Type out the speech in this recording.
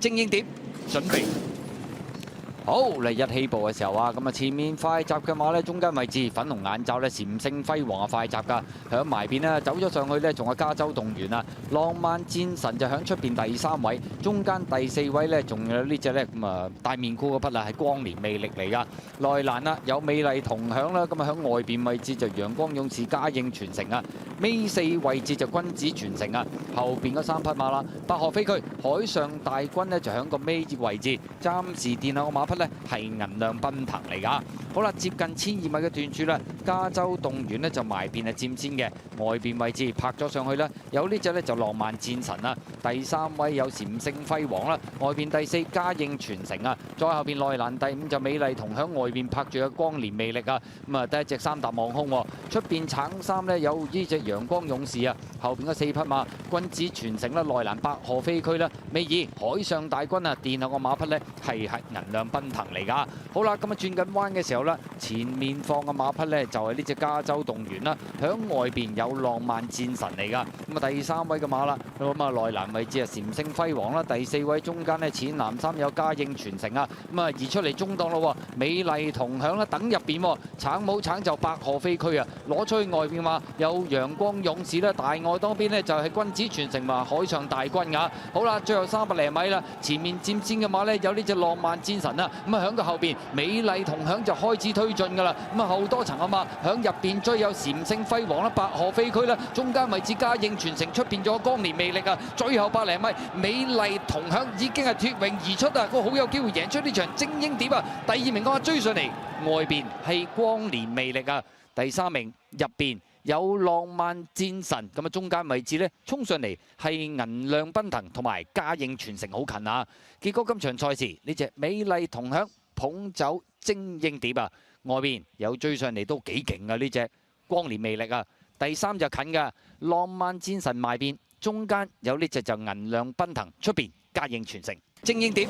精英碟準備。好嚟一起步嘅時候啊，咁啊前面快閘嘅馬咧，中間位置粉紅眼罩咧，閃星輝煌啊快閘㗎，響埋邊啦，走咗上去咧，仲有加州動員啊，浪漫戰神就響出邊第3位，中間第4位咧，仲有呢隻咧咁啊大面箍嗰匹啊，係光年魅力嚟㗎。內欄啊有美麗同享啦，咁啊響外邊位置就陽光勇士嘉應傳承啊，尾4位置就君子傳承啊，後邊嗰3匹馬啦，百河飛駒、海上大軍呢就響個尾位置，暫時墊下個馬匹呢係銀亮奔騰嚟㗎。好啦，接近1200米嘅段處啦，加州動員呢就埋邊係佔先嘅，外邊位置拍咗上去啦，有呢隻呢就浪漫戰神啦，第3位有閃星輝煌啦，外邊第4嘉應傳承啊，再後邊內欄第5就美麗同享，外邊拍住嘅光年魅力啊，咁啊得一隻3搭望空喎，出邊橙衫呢有呢隻陽光勇士啊，後邊嗰4匹馬君子傳承啦，內欄百河飛駒啦，尾二海上大軍啊，墊下個馬匹呢係銀亮奔騰嚟㗎。好啦，咁啊轉緊彎嘅時候啦，前面放嘅馬匹呢就係呢隻加州動員啦，響外邊有浪漫戰神嚟㗎。咁啊第3位嘅馬啦，咁啊內欄位置啊閃星輝煌啦，第4位中間呢淺藍衫有嘉應傳承啊，咁啊移出嚟中檔咯，美麗同享啦等入邊喎，橙帽橙就百河飛駒啊，攞出去外邊話有陽光勇士啦，大外當邊呢就係君子傳承話海上大軍啊。好啦，最後300零米啦，前面佔先嘅馬呢有呢隻浪漫戰神啊，咁啊響個後邊美麗同享就開始推進㗎啦，咁啊後多層啊嘛，響入邊追有閃星輝煌啦、百河飛駒啦，中間位置嘉應傳承，出邊咗光年魅力啊，最後100零米美麗同享已經係脫穎而出啊，個好有機會贏出呢場精英碟啊！第2名嘅馬追上嚟，外邊係光年魅力啊，第3名入邊有浪漫戰神，咁啊中間位置呢衝上嚟係銀亮奔騰同埋嘉應傳承好近啊！結果今場賽事呢隻美麗同享捧走精英碟啊，外邊有追上嚟都幾勁啊！呢隻光年魅力啊，第3就近㗎，浪漫戰神埋邊，中間有呢隻就銀亮奔騰，出邊嘉應傳承精英碟。